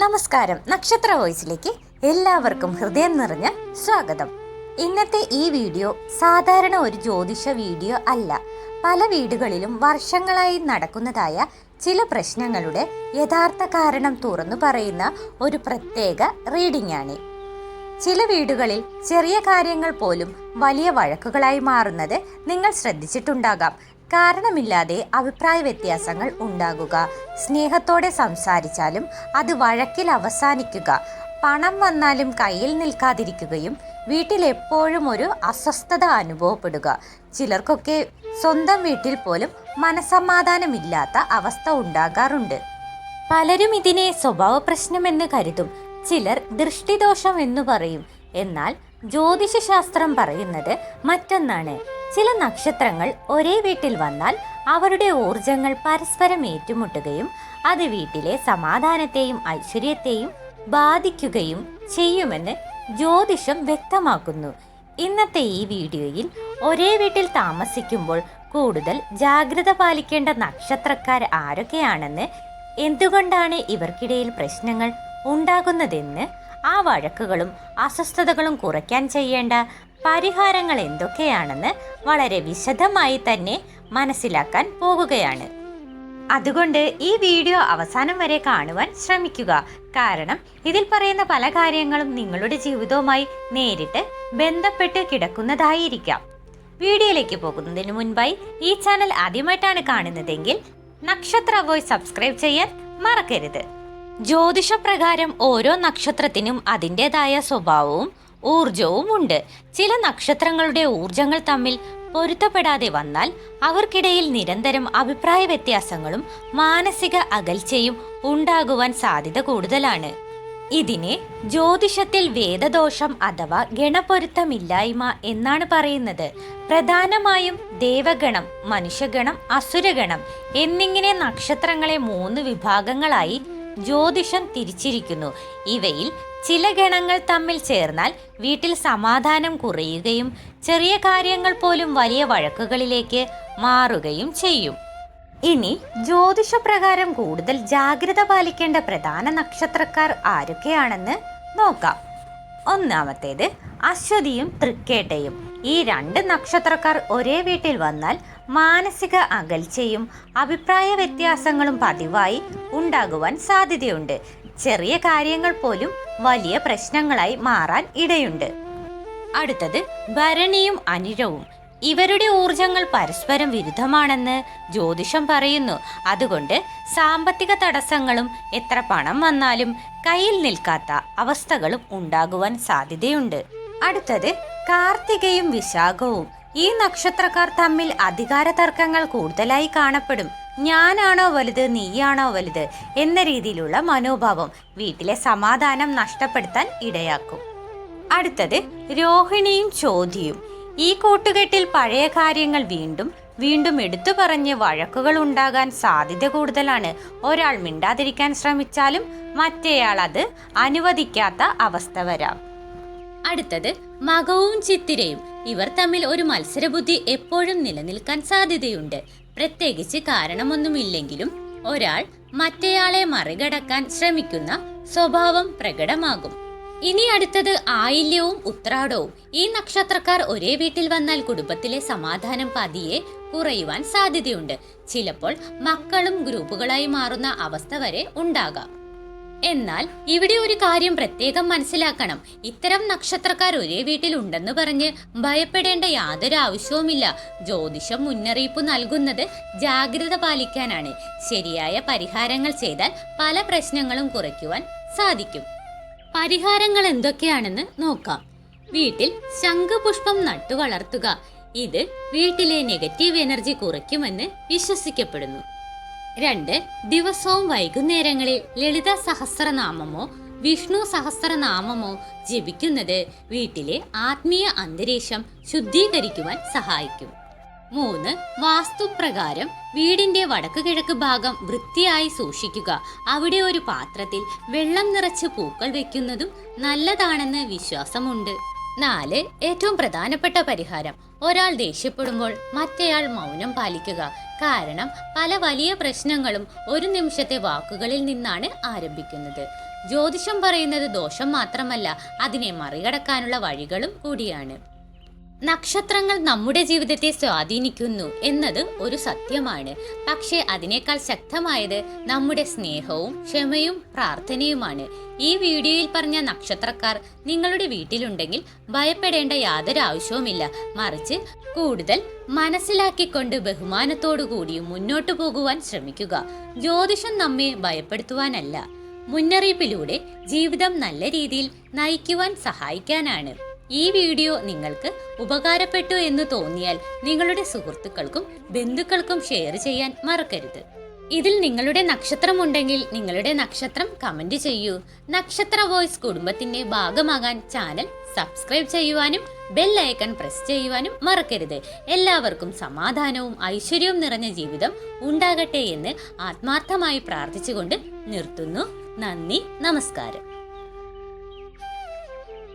നമസ്കാരം. നക്ഷത്ര വോയിസിലേക്ക് എല്ലാവർക്കും ഹൃദയം നിറഞ്ഞ സ്വാഗതം. ഇന്നത്തെ ഈ വീഡിയോ സാധാരണ ഒരു ജ്യോതിഷ വീഡിയോ അല്ല. പല വീടുകളിലും വർഷങ്ങളായി നടക്കുന്നതായ ചില പ്രശ്നങ്ങളുടെ യഥാർത്ഥ കാരണം തുറന്നു പറയുന്ന ഒരു പ്രത്യേക റീഡിംഗ് ആണ്. ചില വീടുകളിൽ ചെറിയ കാര്യങ്ങൾ പോലും വലിയ വഴക്കുകളായി മാറുന്നത് നിങ്ങൾ ശ്രദ്ധിച്ചിട്ടുണ്ടാകാം. കാരണമില്ലാതെ അഭിപ്രായ വ്യത്യാസങ്ങൾ ഉണ്ടാകുക, സ്നേഹത്തോടെ സംസാരിച്ചാലും അത് വഴക്കിൽ അവസാനിക്കുക, പണം വന്നാലും കയ്യിൽ നിൽക്കാതിരിക്കുകയും വീട്ടിൽ എപ്പോഴും ഒരു അസ്വസ്ഥത അനുഭവപ്പെടുക. ചിലർക്കൊക്കെ സ്വന്തം വീട്ടിൽ പോലും മനസമാധാനമില്ലാത്ത അവസ്ഥ ഉണ്ടാകാറുണ്ട്. പലരും ഇതിനെ സ്വഭാവ പ്രശ്നമെന്ന് കരുതും, ചിലർ ദൃഷ്ടിദോഷം എന്നു പറയും. എന്നാൽ ജ്യോതിഷശാസ്ത്രം പറയുന്നത് മറ്റൊന്നാണ്. ചില നക്ഷത്രങ്ങൾ ഒരേ വീട്ടിൽ വന്നാൽ അവരുടെ ഊർജങ്ങൾ പരസ്പരം ഏറ്റുമുട്ടുകയും അത് വീട്ടിലെ സമാധാനത്തെയും ഐശ്വര്യത്തെയും ബാധിക്കുകയും ചെയ്യുമെന്ന് ജ്യോതിഷം വ്യക്തമാക്കുന്നു. ഇന്നത്തെ ഈ വീഡിയോയിൽ ഒരേ വീട്ടിൽ താമസിക്കുമ്പോൾ കൂടുതൽ ജാഗ്രത പാലിക്കേണ്ട നക്ഷത്രക്കാർ ആരൊക്കെയാണെന്ന്, എന്തുകൊണ്ടാണ് ഇവർക്കിടയിൽ പ്രശ്നങ്ങൾ ഉണ്ടാകുന്നതെന്ന്, ആ വഴക്കുകളും അസ്വസ്ഥതകളും കുറയ്ക്കാൻ ചെയ്യേണ്ട പരിഹാരങ്ങൾ എന്തൊക്കെയാണെന്ന് വളരെ വിശദമായി തന്നെ മനസ്സിലാക്കാൻ പോകുകയാണ്. അതുകൊണ്ട് ഈ വീഡിയോ അവസാനം വരെ കാണുവാൻ ശ്രമിക്കുക. കാരണം ഇതിൽ പറയുന്ന പല കാര്യങ്ങളും നിങ്ങളുടെ ജീവിതവുമായി നേരിട്ട് ബന്ധപ്പെട്ട് കിടക്കുന്നതായിരിക്കാം. വീഡിയോയിലേക്ക് പോകുന്നതിന് മുൻപായി ഈ ചാനൽ ആദ്യമായിട്ടാണ് കാണുന്നതെങ്കിൽ നക്ഷത്ര വോയിസ് സബ്സ്ക്രൈബ് ചെയ്യാൻ മറക്കരുത്. ജ്യോതിഷപ്രകാരം ഓരോ നക്ഷത്രത്തിനും അതിൻ്റെതായ സ്വഭാവവും ഊർജവും ഉണ്ട്. ചില നക്ഷത്രങ്ങളുടെ ഊർജങ്ങൾ തമ്മിൽ പൊരുത്തപ്പെടാതെ വന്നാൽ അവർക്കിടയിൽ നിരന്തരം അഭിപ്രായ വ്യത്യാസങ്ങളും മാനസിക അകൽച്ചയും ഉണ്ടാകുവാൻ സാധ്യത കൂടുതലാണ്. ഇതിനെ ജ്യോതിഷത്തിൽ വേദദോഷം അഥവാ ഗണപൊരുത്തമില്ലായ്മ എന്നാണ് പറയുന്നത്. പ്രധാനമായും ദേവഗണം, മനുഷ്യഗണം, അസുരഗണം എന്നിങ്ങനെ നക്ഷത്രങ്ങളെ 3 വിഭാഗങ്ങളായി ജ്യോതിഷം തിരിച്ചിരിക്കുന്നു. ഇവയിൽ ചില ഗണങ്ങൾ തമ്മിൽ ചേർന്നാൽ വീട്ടിൽ സമാധാനം കുറയുകയും ചെറിയ കാര്യങ്ങൾ പോലും വലിയ വഴക്കുകളിലേക്ക് മാറുകയും ചെയ്യും. ഇനി ജ്യോതിഷപ്രകാരം കൂടുതൽ ജാഗ്രത പാലിക്കേണ്ട പ്രധാന നക്ഷത്രക്കാർ ആരൊക്കെയാണെന്ന് നോക്കാം. ഒന്നാമത്തേത് അശ്വതിയും തൃക്കേട്ടയും. ഈ 2 നക്ഷത്രക്കാർ ഒരേ വീട്ടിൽ വന്നാൽ മാനസിക അകൽച്ചയും അഭിപ്രായ വ്യത്യാസങ്ങളും പതിവായി ഉണ്ടാകുവാൻ സാധ്യതയുണ്ട്. ചെറിയ കാര്യങ്ങൾ പോലും വലിയ പ്രശ്നങ്ങളായി മാറാൻ ഇടയുണ്ട്. അടുത്തത് ഭരണിയും അനിഴവും. ഇവരുടെ ഊർജങ്ങൾ പരസ്പരം വിരുദ്ധമാണെന്ന് ജ്യോതിഷം പറയുന്നു. അതുകൊണ്ട് സാമ്പത്തിക തടസ്സങ്ങളും എത്ര പണം വന്നാലും കയ്യിൽ നിൽക്കാത്ത അവസ്ഥകളും ഉണ്ടാകുവാൻ സാധ്യതയുണ്ട്. അടുത്തത് കാർത്തികയും വിശാഖവും. ഈ നക്ഷത്രക്കാർ തമ്മിൽ അധികാര തർക്കങ്ങൾ കൂടുതലായി കാണപ്പെടും. ഞാനാണോ വലുത്, നീയാണോ വലുത് എന്ന രീതിയിലുള്ള മനോഭാവം വീട്ടിലെ സമാധാനം നഷ്ടപ്പെടുത്താൻ ഇടയാക്കും. അടുത്തത് രോഹിണിയും ചോതിയും. ഈ കൂട്ടുകെട്ടിൽ പഴയ കാര്യങ്ങൾ വീണ്ടും വീണ്ടും എടുത്തു പറഞ്ഞ് വഴക്കുകൾ ഉണ്ടാകാൻ സാധ്യത കൂടുതലാണ്. ഒരാൾ മിണ്ടാതിരിക്കാൻ ശ്രമിച്ചാലും മറ്റേയാൾ അത് അനുവദിക്കാത്ത അവസ്ഥ വരാം. അടുത്തത് മകവും ചിത്തിരയും. ഇവർ തമ്മിൽ ഒരു മത്സരബുദ്ധി എപ്പോഴും നിലനിൽക്കാൻ സാധ്യതയുണ്ട്. പ്രത്യേകിച്ച് കാരണമൊന്നുമില്ലെങ്കിലും ഒരാൾ മറ്റേയാളെ മറികടക്കാൻ ശ്രമിക്കുന്ന സ്വഭാവം പ്രകടമാകും. ഇനി അടുത്തത് ആയില്യവും ഉത്രാടവും. ഈ നക്ഷത്രക്കാർ ഒരേ വീട്ടിൽ വന്നാൽ കുടുംബത്തിലെ സമാധാനം പതിയെ കുറയുവാൻ സാധ്യതയുണ്ട്. ചിലപ്പോൾ മക്കളും ഗ്രൂപ്പുകളായി മാറുന്ന അവസ്ഥ വരെ ഉണ്ടാകാം. എന്നാൽ ഇവിടെ ഒരു കാര്യം പ്രത്യേകം മനസ്സിലാക്കണം. ഇത്തരം നക്ഷത്രക്കാർ ഒരേ വീട്ടിൽ ഉണ്ടെന്ന് പറഞ്ഞ് ഭയപ്പെടേണ്ട യാതൊരു ആവശ്യവുമില്ല. ജ്യോതിഷം മുന്നറിയിപ്പ് നൽകുന്നത് ജാഗ്രത പാലിക്കാനാണ്. ശരിയായ പരിഹാരങ്ങൾ ചെയ്താൽ പല പ്രശ്നങ്ങളും കുറയ്ക്കുവാൻ സാധിക്കും. പരിഹാരങ്ങൾ എന്തൊക്കെയാണെന്ന് നോക്കാം. വീട്ടിൽ ശംഖുപുഷ്പം നട്ടു വളർത്തുക. ഇത് വീട്ടിലെ നെഗറ്റീവ് എനർജി കുറയ്ക്കുമെന്ന് വിശ്വസിക്കപ്പെടുന്നു. 2. ദിവസവും വൈകുന്നേരങ്ങളിൽ ലളിത സഹസ്രനാമമോ വിഷ്ണു സഹസ്രനാമമോ ജപിക്കുന്നത് വീട്ടിലെ ആത്മീയ അന്തരീക്ഷം ശുദ്ധീകരിക്കുവാൻ സഹായിക്കും. 3. വാസ്തുപ്രകാരം വീടിന്റെ വടക്കുകിഴക്ക് ഭാഗം വൃത്തിയായി സൂക്ഷിക്കുക. അവിടെ ഒരു പാത്രത്തിൽ വെള്ളം നിറച്ച് പൂക്കൾ വെക്കുന്നതും നല്ലതാണെന്ന് വിശ്വാസമുണ്ട്. 4. ഏറ്റവും പ്രധാനപ്പെട്ട പരിഹാരം. ഒരാൾ ദേഷ്യപ്പെടുമ്പോൾ മറ്റേയാൾ മൗനം പാലിക്കുക. കാരണം പല വലിയ പ്രശ്നങ്ങളും ഒരു നിമിഷത്തെ വാക്കുകളിൽ നിന്നാണ് ആരംഭിക്കുന്നത്. ജ്യോതിഷം പറയുന്നത് ദോഷം മാത്രമല്ല, അതിനെ മറികടക്കാനുള്ള വഴികളും കൂടിയാണ്. നക്ഷത്രങ്ങൾ നമ്മുടെ ജീവിതത്തെ സ്വാധീനിക്കുന്നു എന്നത് ഒരു സത്യമാണ്. പക്ഷേ അതിനേക്കാൾ ശക്തമായത് നമ്മുടെ സ്നേഹവും ക്ഷമയും പ്രാർത്ഥനയുമാണ്. ഈ വീഡിയോയിൽ പറഞ്ഞ നക്ഷത്രക്കാർ നിങ്ങളുടെ വീട്ടിലുണ്ടെങ്കിൽ ഭയപ്പെടേണ്ട യാതൊരു ആവശ്യവുമില്ല. മറിച്ച് കൂടുതൽ മനസ്സിലാക്കിക്കൊണ്ട് ബഹുമാനത്തോടു കൂടി മുന്നോട്ടു പോകുവാൻ ശ്രമിക്കുക. ജ്യോതിഷം നമ്മെ ഭയപ്പെടുത്തുവാനല്ല, മുന്നറിയിപ്പിലൂടെ ജീവിതം നല്ല രീതിയിൽ നയിക്കുവാൻ സഹായിക്കാനാണ്. ഈ വീഡിയോ നിങ്ങൾക്ക് ഉപകാരപ്പെട്ടു എന്ന് തോന്നിയാൽ നിങ്ങളുടെ സുഹൃത്തുക്കൾക്കും ബന്ധുക്കൾക്കും ഷെയർ ചെയ്യാൻ മറക്കരുത്. ഇതിൽ നിങ്ങളുടെ നക്ഷത്രം ഉണ്ടെങ്കിൽ നിങ്ങളുടെ നക്ഷത്രം കമന്റ് ചെയ്യൂ. നക്ഷത്ര വോയിസ് കുടുംബത്തിന്റെ ഭാഗമാകാൻ ചാനൽ സബ്സ്ക്രൈബ് ചെയ്യുവാനും ബെൽ ഐക്കൺ പ്രസ് ചെയ്യുവാനും മറക്കരുത്. എല്ലാവർക്കും സമാധാനവും ഐശ്വര്യവും നിറഞ്ഞ ജീവിതം ഉണ്ടാകട്ടെ എന്ന് ആത്മാർത്ഥമായി പ്രാർത്ഥിച്ചുകൊണ്ട് നിർത്തുന്നു. നന്ദി, നമസ്കാരം.